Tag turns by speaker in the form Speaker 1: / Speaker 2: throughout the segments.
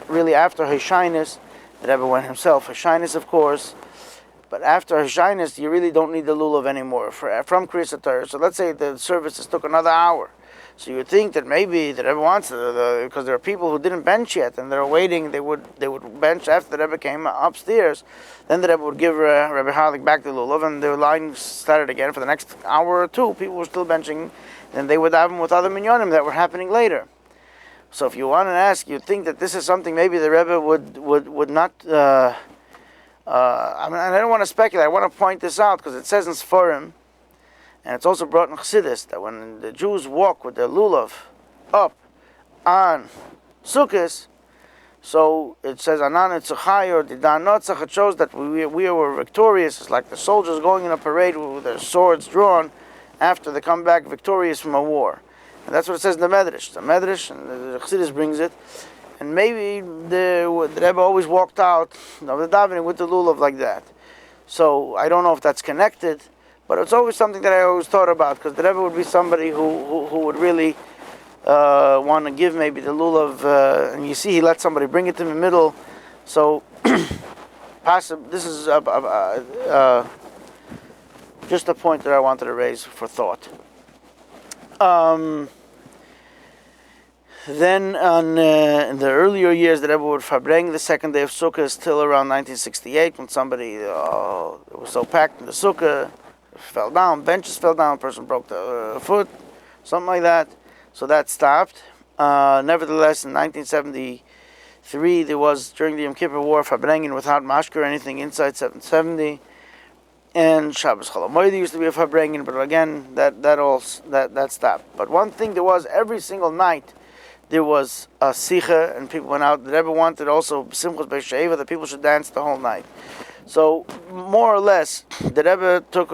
Speaker 1: really after Hashyness, the Rebbe went himself. Hashyness, of course, but after Hashyness, you really don't need the lulav anymore from Kriyas Torah. So let's say the services took another hour. So you would think that maybe the Rebbe wants because there are people who didn't bench yet and they're waiting. They would bench after the Rebbe came upstairs. Then the Rebbe would give Rabbi Harlik back the lulav, and the line started again for the next hour or two. People were still benching, and they would have them with other minyanim that were happening later. So if you want to ask, you'd think that this is something maybe the Rebbe would not. I mean, I don't want to speculate. I want to point this out because it says in Sforim, and it's also brought in Chassidus, that when the Jews walk with their lulav up on Sukkot, so it says, Anan Etzuchai or Didan Notzach, it shows that we were victorious. It's like the soldiers going in a parade with their swords drawn after they come back victorious from a war. And that's what it says in the Medrash. The Medrash, and the Chassidus brings it. And maybe the Rebbe always walked out of the davening with the lulav like that. So I don't know if that's connected, but it's always something that I always thought about, because the Rebbe would be somebody who would really want to give maybe the lulav, and you see he let somebody bring it to the middle. So this is just a point that I wanted to raise for thought. Then in the earlier years, the Rebbe would farbring the second day of Sukkot till around 1968, when somebody it was so packed in the Sukkah, fell down, benches fell down, person broke the foot, something like that. So that stopped. Nevertheless, in 1973, there was, during the Yom Kippur War, farbrengen without mashker or anything inside 770. And Shabbos Chol HaMoed used to be a farbrengen, but again, that stopped. But one thing there was, every single night, there was a sicha, and people went out. The Rebbe wanted also Simchas Beis Sheva, that people should dance the whole night. So, more or less, the Rebbe took,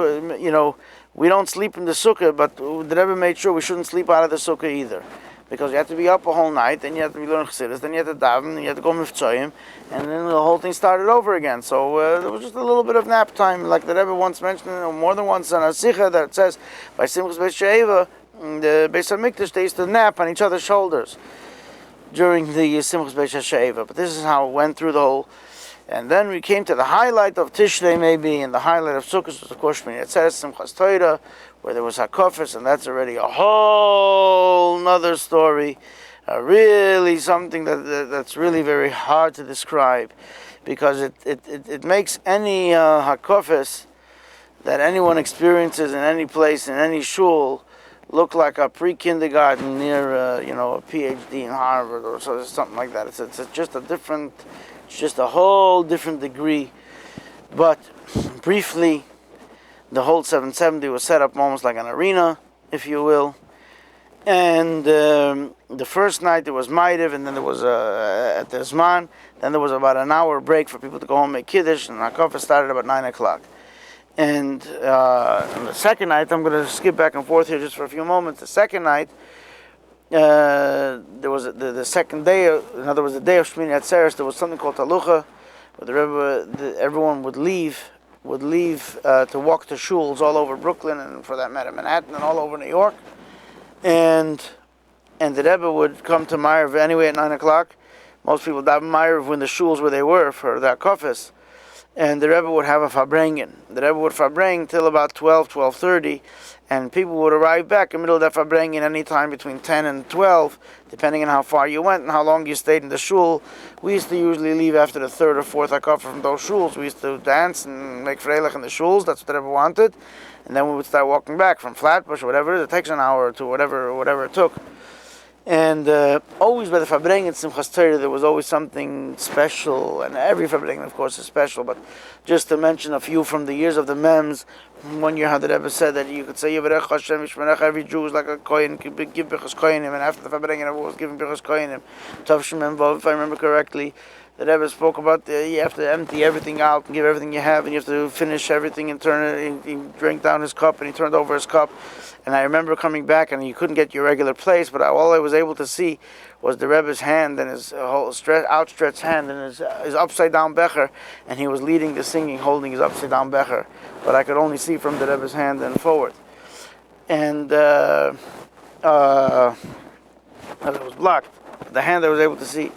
Speaker 1: we don't sleep in the sukkah, but the Rebbe made sure we shouldn't sleep out of the sukkah either. Because you have to be up a whole night, then you have to be learning Chassidus, then you have to daven, then you have to go mivtzoyim, and then the whole thing started over again. So there was just a little bit of nap time, like the Rebbe once mentioned, more than once on a sicha, that it says, by Simchas Beis Sheva, the Beis HaMikdash, they used to nap on each other's shoulders during the Simchas Beis Sheva. But this is how it went through the whole. And then we came to the highlight of Tishrei, maybe, and the highlight of Sukkot was, of course, Shmini Atzeres, Simchas Torah, where there was Hakofis, and that's already a whole nother story. Really something that's really very hard to describe, because it makes any Hakofis that anyone experiences in any place, in any shul, look like a pre-kindergarten near, a PhD in Harvard or something like that. It's just a whole different degree. But briefly, the whole 770 was set up almost like an arena, if you will. And the first night there was Ma'ariv, and then there was at the Zman. Then there was about an hour break for people to go home and make Kiddush, and Hakofah started about 9 o'clock. And on the second night, I'm going to skip back and forth here just for a few moments. The second night, there was the second day, in other words, the day of Shmini Atzeres, there was something called Talucha, where the Rebbe, everyone would leave to walk to shuls all over Brooklyn, and for that matter Manhattan, and all over New York. And the Rebbe would come to Ma'ariv anyway at 9 o'clock. Most people daven Ma'ariv when the shuls where they were for their kofis. And the Rebbe would have a farbrengen. The Rebbe would farbreng till about 12:30, and people would arrive back in the middle of that farbrengen any time between 10 and 12, depending on how far you went and how long you stayed in the shul. We used to usually leave after the third or fourth hakafah from those shuls. We used to dance and make freilich in the shuls. That's what the Rebbe wanted. And then we would start walking back from Flatbush or whatever it is. It takes an hour or two, whatever it took. And always by the farbrengen in Simchas Torah, there was always something special, and every farbrengen, of course, is special. But just to mention a few from the years of the Mems, one year how the Rebbe said that you could say Yivarech Hashem Yishmerecha, every Jew is like a kohen, give Birchas Kohenim, and after the farbrengen, everyone was giving Birchas Kohenim. Tav Shem Vav, if I remember correctly, the Rebbe spoke about you have to empty everything out and give everything you have, and you have to finish everything and turn it. He drank down his cup, and he turned over his cup. And I remember coming back, and you couldn't get your regular place, but all I was able to see was the Rebbe's hand and his whole outstretched hand and his upside-down becher, and he was leading the singing, holding his upside-down becher. But I could only see from the Rebbe's hand and forward. And it was blocked. The hand I was able to see.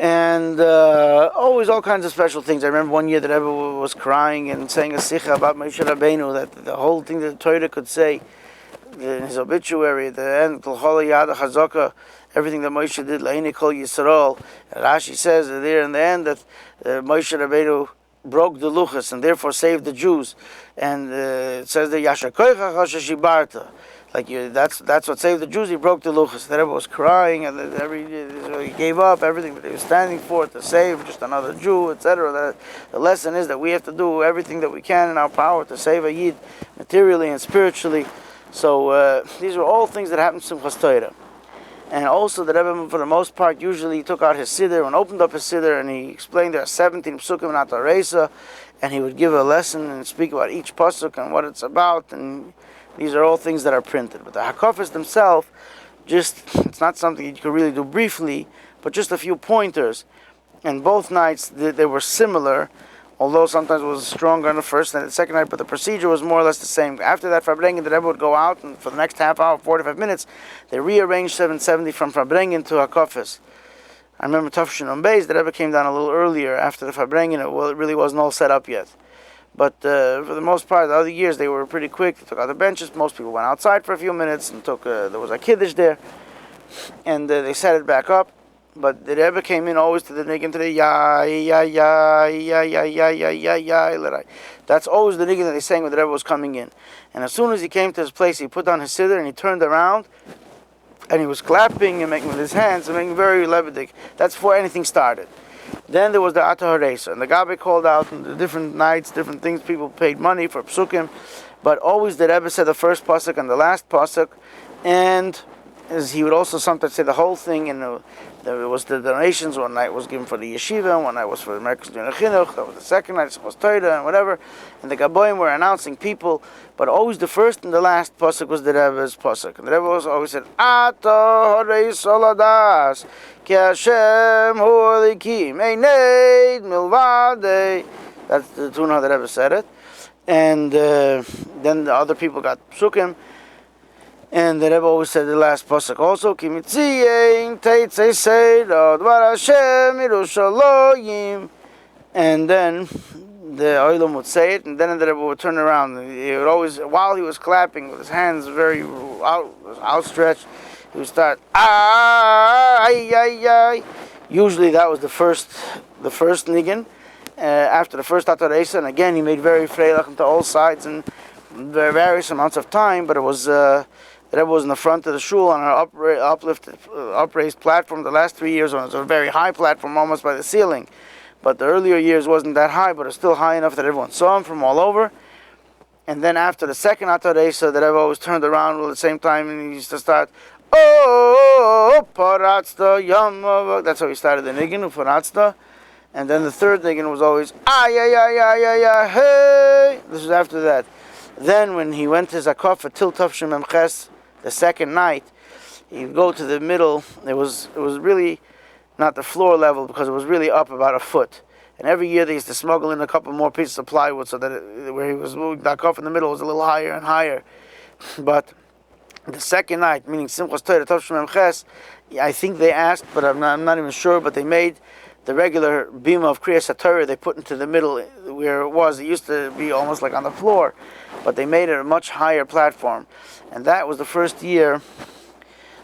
Speaker 1: And always all kinds of special things. I remember one year that Rebbe was crying and saying a sicha about Moshe Rabbeinu, that the whole thing that the Torah could say in his obituary at the end, everything that Moshe did, L'hine Kol Yisrael. Rashi says there in the end that Moshe Rabbeinu broke the luchas and therefore saved the Jews. And it says that Yasher Koicha Chasha Shibarta. That's what saved the Jews. He broke the luchas. The Rebbe was crying, and so he gave up everything that he was standing for to save just another Jew, etc. The lesson is that we have to do everything that we can in our power to save a Yid materially and spiritually. So these are all things that happened to Simchas Torah. And also the Rebbe, for the most part, usually took out his siddur and opened up his siddur, and he explained there are 17 psukim in Atar Reisa, and he would give a lesson and speak about each pasuk and what it's about, and these are all things that are printed. But the hakafas themselves, it's not something you could really do briefly, but just a few pointers. And both nights they were similar, although sometimes it was stronger on the first and the second night, but the procedure was more or less the same. After that, Farbrengen, the Rebbe would go out, and for the next half hour, 45 minutes, they rearranged 770 from Farbrengen to hakafas. I remember Tafshin on Beis, the Rebbe came down a little earlier after the Farbrengen. It really wasn't all set up yet. But for the most part, the other years, they were pretty quick. They took out the benches. Most people went outside for a few minutes and there was a kiddush there. And they set it back up. But the Rebbe came in always to the niggin, to the ya, ya, ya, ya, ya, ya, ya, ya, ya. That's always the niggin that they sang when the Rebbe was coming in. And as soon as he came to his place, he put down his siddur and he turned around. And he was clapping and making with his hands and making very lebedik. That's before anything started. Then there was the Atar Reisa, and the Rabbi called out on the different nights, different things. People paid money for psukim, but always the Rebbe said the first pasuk and the last pasuk, and as he would also sometimes say the whole thing. And there was the donations. One night was given for the yeshiva, and one night was for the American Student Chinuch. That was the second night, it was Torah and whatever. And the Gaboim were announcing people, but always the first and the last pasuk was the Rebbe's pasuk. And the Rebbe always said, Atar Reisa Ladas. That's the tune how the Rebbe said it. And then the other people got psukim. And the Rebbe always said the last pasuk also. And then the Olam would say it, and then the Rebbe would turn around. He would always, while he was clapping with his hands very outstretched, he would start, ay, ay, ay. Usually that was the first niggin. After the first Atar Reisa, and again he made very freilach to all sides and various amounts of time, but it was the Rebbe was in the front of the shul on an upraised platform. The last 3 years it was a very high platform, almost by the ceiling. But the earlier years wasn't that high, but it was still high enough that everyone saw him from all over. And then after the second Atar Reisa, the Rebbe always turned around at the same time, and he used to start, oh, paratzta yom. That's how he started the niggin, paratzta. And then the third niggin was always, ay, ay, ay, ay, ay, ay, hey. This was after that. Then when he went to Zakaf till Tafshim Memches, the second night, he'd go to the middle. It was really not the floor level, because it was really up about a foot. And every year they used to smuggle in a couple more pieces of plywood so that where he was moving back off in the middle was a little higher and higher. But the second night, meaning Simchas Torah Tavshim Memches, I think they asked, but I'm not even sure, but they made the regular bima of Kriyas HaTorah, they put into the middle where it was. It used to be almost like on the floor, but they made it a much higher platform. And that was the first year.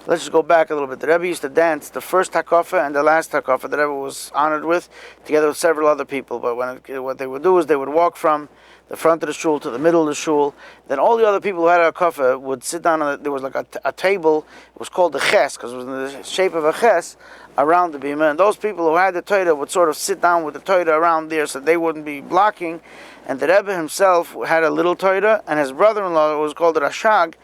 Speaker 1: Let's just go back a little bit. The Rebbe used to dance the first hakafa and the last hakafa the Rebbe was honored with, together with several other people. But what they would do is they would walk from the front of the shul to the middle of the shul. Then all the other people who had a hakafa would sit down. There was like a table. It was called the ches, because it was in the shape of a ches around the bima. And those people who had the Torah would sort of sit down with the Torah around there, so they wouldn't be blocking. And the Rebbe himself had a little Torah, and his brother-in-law was called Rashag,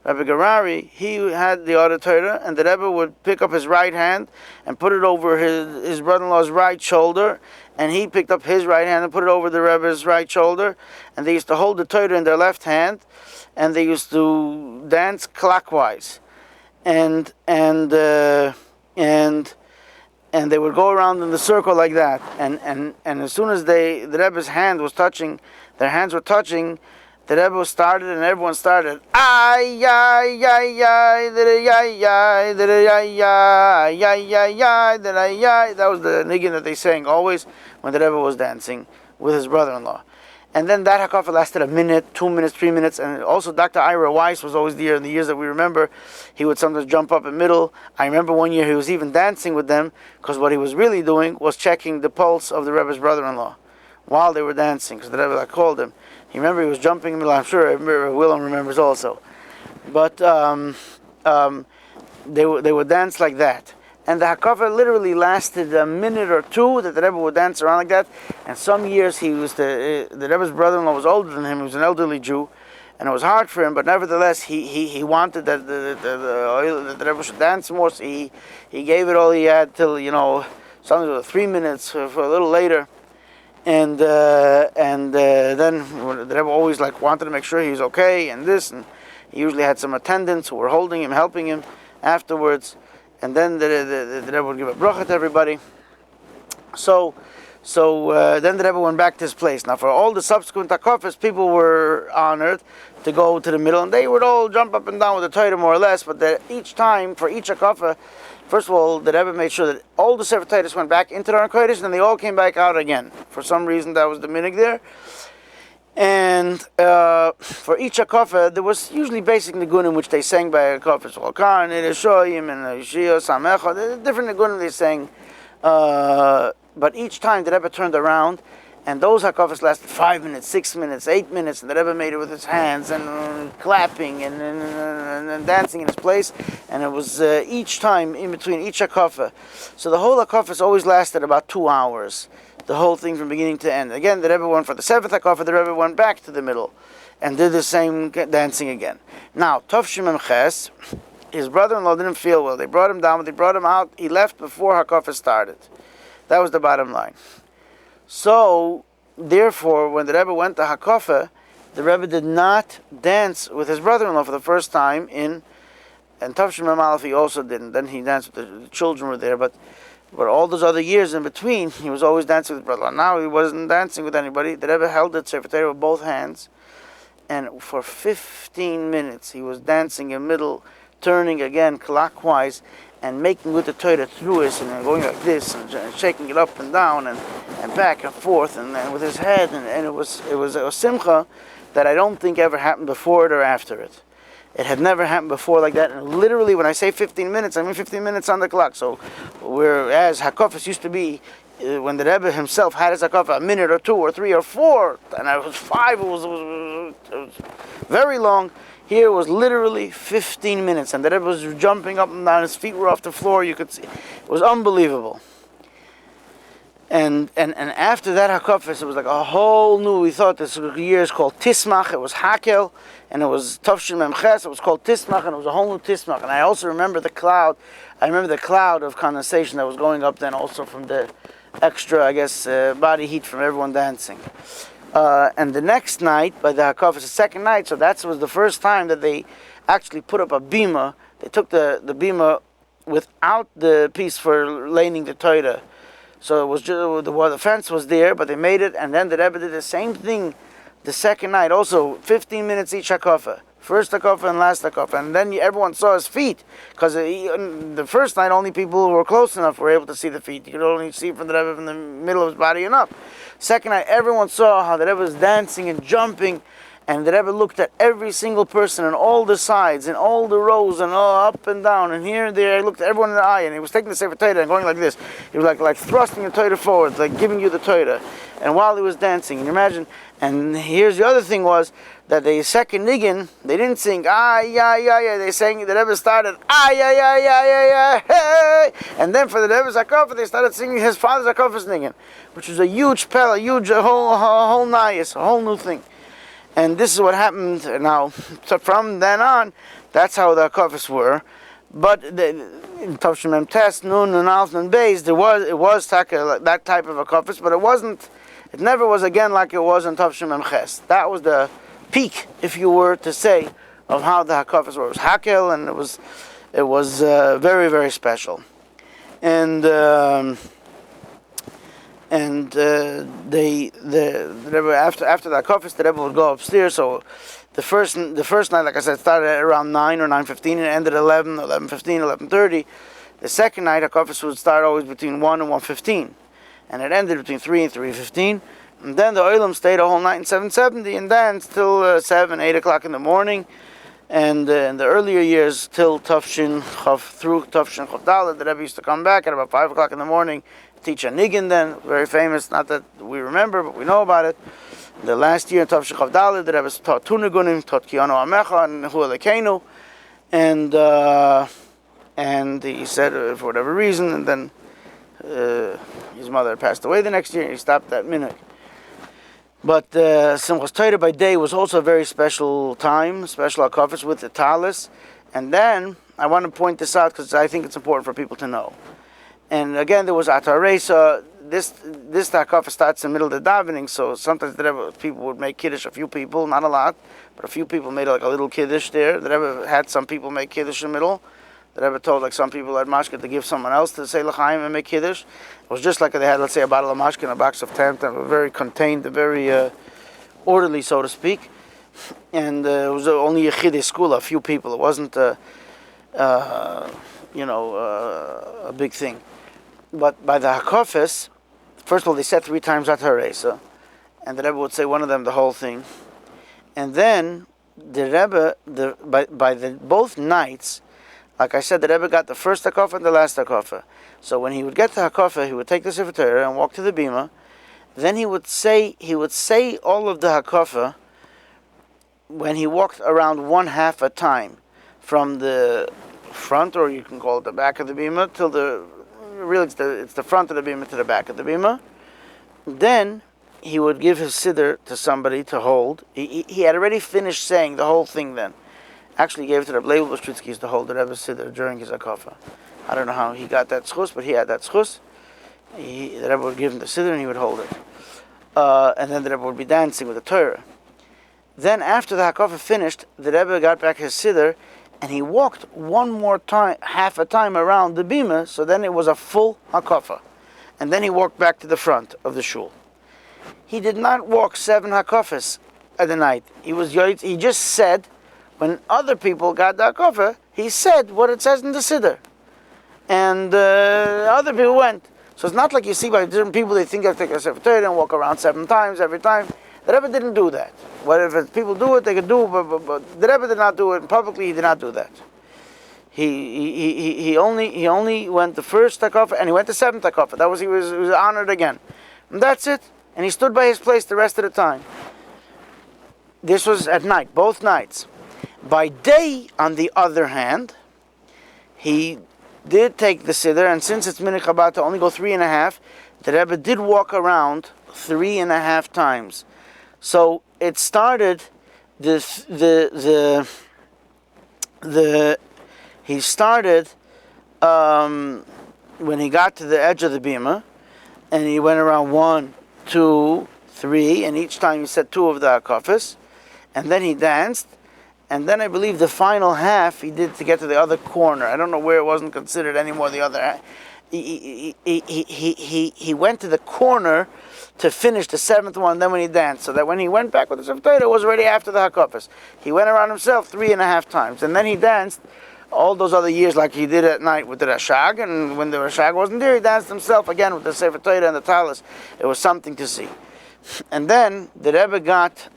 Speaker 1: Rabbi Garari, he had the other Torah, and the Rebbe would pick up his right hand and put it over his brother-in-law's right shoulder, and he picked up his right hand and put it over the Rebbe's right shoulder, and they used to hold the Torah in their left hand, and they used to dance clockwise, and they would go around in the circle like that, and as soon as the Rebbe's hand was touching, their hands were touching, the rebbe started, and everyone started. Ay, ay, ay, ay, ay, ay, ay, ay, ay, ay, ay, ay. That was the niggin that they sang always when the rebbe was dancing with his brother-in-law. And then that hakafa lasted a minute, 2 minutes, 3 minutes, and also Dr. Ira Weiss was always there in the years that we remember. He would sometimes jump up in the middle. I remember one year he was even dancing with them, because what he was really doing was checking the pulse of the Rebbe's brother-in-law while they were dancing, because the Rebbe called him. He was jumping in the middle. I'm sure Willem remembers also. But they would dance like that. And the hakafa literally lasted a minute or two that the Rebbe would dance around like that. And some years he was the Rebbe's brother-in-law was older than him. He was an elderly Jew, and it was hard for him. But nevertheless, he wanted that the Rebbe should dance more. So he gave it all he had till something like 3 minutes for a little later. And then the Rebbe always wanted to make sure he was okay and this, and he usually had some attendants who were holding him, helping him afterwards. And then the Rebbe would give a bracha to everybody. So then the Rebbe went back to his place. Now for all the subsequent hakafas, people were honored to go to the middle, and they would all jump up and down with the Torah more or less. But each time, for each hakafa, first of all, the Rebbe made sure that all the Sefer Torahs went back into the Aron Kodesh, and then they all came back out again. For some reason, that was the minhag there. And for each hakafa, there was usually basic nigunim which they sang by hakafas. Chalkan, Shoyim, and Yishia, Samecha, different nigunim they sang. But each time the Rebbe turned around, and those hakafas lasted 5 minutes, 6 minutes, 8 minutes, and the Rebbe made it with his hands and clapping and dancing in his place. And it was each time in between each hakafa. So the whole hakafas always lasted about 2 hours. The whole thing from beginning to end. Again, the Rebbe went for the seventh hakafa. The Rebbe went back to the middle and did the same dancing again. Now, Tov Shemem Ches, his brother-in-law didn't feel well. They brought him down, but they brought him out. He left before hakafa started. That was the bottom line. So, therefore, when the Rebbe went to hakafa, the Rebbe did not dance with his brother-in-law for the first time and Tov Shemem Aleph he also didn't. Then he danced with the children were there, but all those other years in between, he was always dancing with his brother. Now he wasn't dancing with anybody. The Rebbe held the Sefer Torah with both hands, and for 15 minutes he was dancing in the middle, turning again clockwise, and making with the Torah through it, and then going like this, and shaking it up and down, and back and forth, and with his head, and it was a simcha that I don't think ever happened before it or after it. It had never happened before like that. And literally, when I say 15 minutes, I mean 15 minutes on the clock. So, whereas hakafas used to be, when the Rebbe himself had his hakafah, a minute or 2 or 3 or 4, and it was 5, it was very long. Here it was literally 15 minutes, and the Rebbe was jumping up and down. His feet were off the floor. You could see. It was unbelievable. And after that hakafas, it was like a whole new. We thought this year is called Tismach. It was Hakel, and it was Tov Shemem Ches. It was called Tismach, and it was a whole new Tismach. And I also remember the cloud. I remember the cloud of condensation that was going up then, also from the extra, I guess, body heat from everyone dancing. And the next night, by the hakafas, the second night. So that was the first time that they actually put up a bima. They took the bima without the piece for laying the Torah. So it was just the fence was there, but they made it, and then the Rebbe did the same thing the second night, also 15 minutes each hakafa, first hakafa and last hakafa, and then everyone saw his feet, because the first night only people who were close enough were able to see the feet. You could only see from the Rebbe from the middle of his body and up. Second night, everyone saw how the Rebbe was dancing and jumping, and the Rebbe looked at every single person on all the sides, and all the rows, and all up and down, and here and there. He looked at everyone in the eye, and he was taking the Sefer Torah and going like this. He was like thrusting the Torah forward, like giving you the Torah. And while he was dancing, and imagine, and here's the other thing was, that the second niggin, they didn't sing, they sang, the Rebbe started, hey! And then for the Rebbe's hakafah, they started singing his father's hakafah's niggin, which was a huge pella, a whole nayas, a whole new thing. And this is what happened now. So from then on, that's how the hakafas were. But in Tov Shemem Tes, Nun, Alf, Nun Beis, it was that type of hakafas, but it never was again like it was in Tov Shemem Ches. That was the peak, if you were to say, of how the hakafas were. It was hakel, and it was very, very special. And and the Rebbe, after the hakafis, the Rebbe would go upstairs. So the first night, like I said, started at around 9 or 9:15 and ended at 11, 11:15, 11:30. The second night, hakafis would start always between 1 and 1:15, and it ended between 3 and 3:15. And then the oilam stayed a whole night in 770, and then till 7, 8 o'clock in the morning. And in the earlier years, till Tafshin Chav, through Tafshin Chav Dalet, the Rebbe used to come back at about 5 o'clock in the morning, teach a niggin then, very famous, not that we remember, but we know about it. The last year in Tafshin Chav Dalet, the Rebbe taught two nigunim, taught Kiyano Amecha and Hu Elekenu, and he said, for whatever reason, and then his mother passed away the next year, and he stopped that minhag. But Simchas Torah by day was also a very special time, special hakafis with the talis. And then, I want to point this out because I think it's important for people to know. And again, there was Ataresa. This hakafis starts in the middle of the davening, so sometimes the Rebbe, people would make kiddush, a few people, not a lot, but a few people made like a little kiddush there. The Rebbe had some people make kiddush in the middle. The Rebbe told like some people at mashke to give someone else to say l'chaim and make kiddush. It was just like they had, let's say, a bottle of mashke and a box of tent, and very contained, very orderly, so to speak. And it was only a chiddush school, a few people. It wasn't, a big thing. But by the hakafis, first of all, they said 3 times at haresa, and the Rebbe would say one of them the whole thing, and then the Rebbe, by both nights. Like I said, the Rebbe got the first hakafa and the last hakafa. So when he would get the hakafa, he would take the Sefer Torah and walk to the bima. Then he would say all of the hakafa when he walked around 1/2 a time, from the front, or you can call it the back of the bima, till it's the front of the bima to the back of the bima. Then he would give his siddur to somebody to hold. He had already finished saying the whole thing then. Actually, he gave it to Rabbi Leibel to hold the Rebbe's siddur during his hakafa. I don't know how he got that schus, but he had that schus. The Rebbe would give him the siddur and he would hold it. And then the Rebbe would be dancing with the Torah. Then after the hakafa finished, the Rebbe got back his siddur and he walked one more time, 1/2 a time around the bima, so then it was a full hakafa. And then he walked back to the front of the shul. He did not walk 7 hakafas at the night. He just said, when other people got the hakafa, he said what it says in the siddur. And other people went. So it's not like you see by different people, they think they have to take a Sefer Torah and walk around 7 times every time. The Rebbe didn't do that. Whatever people do it, they could do it, but the Rebbe did not do it, and publicly he did not do that. He only went the first hakafa, and he went the 7th hakafa. That was, he was honored again. And that's it. And he stood by his place the rest of the time. This was at night, both nights. By day, on the other hand, he did take the siddur, and since it's minhag Chabad to only go 3.5, the Rebbe did walk around 3.5 times. So it started he started when he got to the edge of the bima, and he went around 1, 2, 3, and each time he said 2 of the hakafas, and then he danced. And then I believe the final half he did to get to the other corner. I don't know where it wasn't considered anymore the other half. He went to the corner to finish the 7th one, then when he danced. So that when he went back with the Sefer Torah, it was already after the hakafas. He went around himself 3.5 times. And then he danced all those other years like he did at night with the Rashag. And when the Rashag wasn't there, he danced himself again with the Sefer Torah and the Talis. It was something to see. And then the Rebbe got...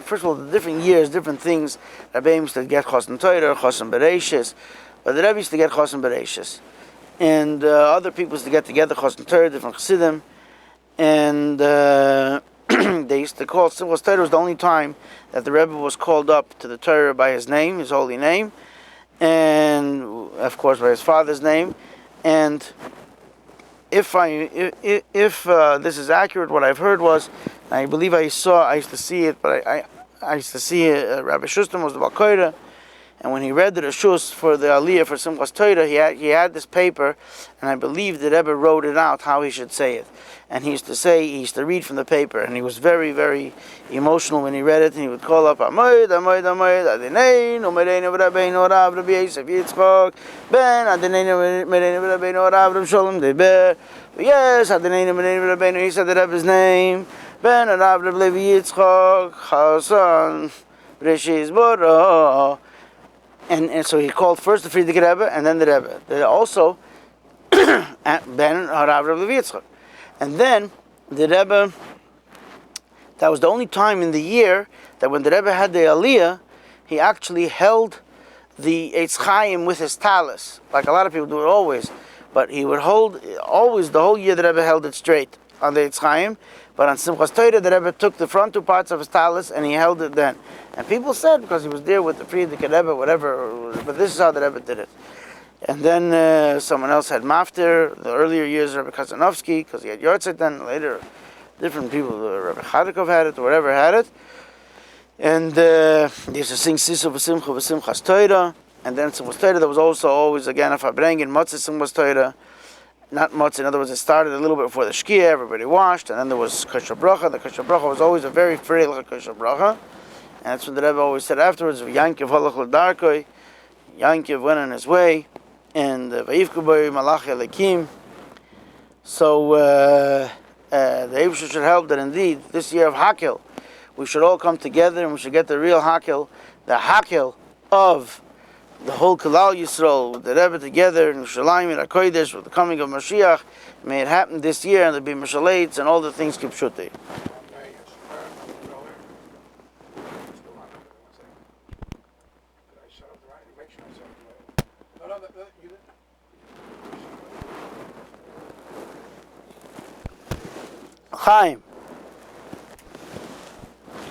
Speaker 1: first of all, the different years, different things. Rabbi used to get Chosan Torah, Chosan Bereishis, but the Rebbe used to get Chosan Bereishis. And other people used to get together Chosan Torah, different Chassidim, and they used to call, Simchas Torah was the only time that the Rebbe was called up to the Torah by his name, his holy name, and of course by his father's name, and if this is accurate, what I've heard was, I believe I used to see it, but I used to see Rabbi Shustam was the Balkoira, And when he read the Rishus for the Aliyah for Simchas Torah, he had this paper, and I believe the Rebbe wrote it out how he should say it. And he used to read from the paper, and he was very, very emotional when he read it, and he would call up Amoid, Amoid, Amoid, Adeneinu, Mereinu, Rabbeinu, Rav, Rabbi Yosef, Yitzchok, Ben, Adeneinu, Mereinu, Rabbeinu, Rav, Rav Sholem, Deber, yes, Adeneinu, Mereinu, Rabbeinu, he said the Rebbe's name, Ben, Rav, Rav Levi, Yitzchok, Hasan, Rishis, Boro. And so he called first the Frierdiker Rebbe and then the Rebbe. They also Ben Harav Rabbi Yitzchak. And then the Rebbe, that was the only time in the year that when the Rebbe had the Aliyah, he actually held the Eitz Chaim with his talis. Like a lot of people do it always. But he would hold, always the whole year the Rebbe held it straight on the Eitz Chaim. But on Simchas Torah, the Rebbe took the front two parts of his talis and he held it then. And people said, because he was there with the Frierdiker Rebbe, whatever, but this is how the Rebbe did it. And then someone else had Maftir, the earlier years, Rebbe Kazanovsky, because he had Yortzeit then, later different people, Rebbe Chadikov had it, or whatever had it. And they used to sing Sisu V'Simcha V'Simchas Torah. And then Simchas Torah, there was also always, again, if I bring in Motzei Simchas Torah, not much. In other words, it started a little bit before the Shkia, everybody washed, and then there was Kosher Bracha. The Kosher Bracha was always a very frail Kosher Bracha. And that's what the Rebbe always said afterwards, Yankiv Halach L'Darkoi, Yankiv went on his way, and Vayivku Boi Malach Elikim. So the Eibusha should help that indeed, this year of Hakel, we should all come together and we should get the real Hakel, the Hakel of the whole Kalal Yisrael, with the Rebbe together in Yerushalayim and HaKodesh with the coming of Mashiach. May it happen this year, and there be Mishalates and all the things Kipshuti. Chaim.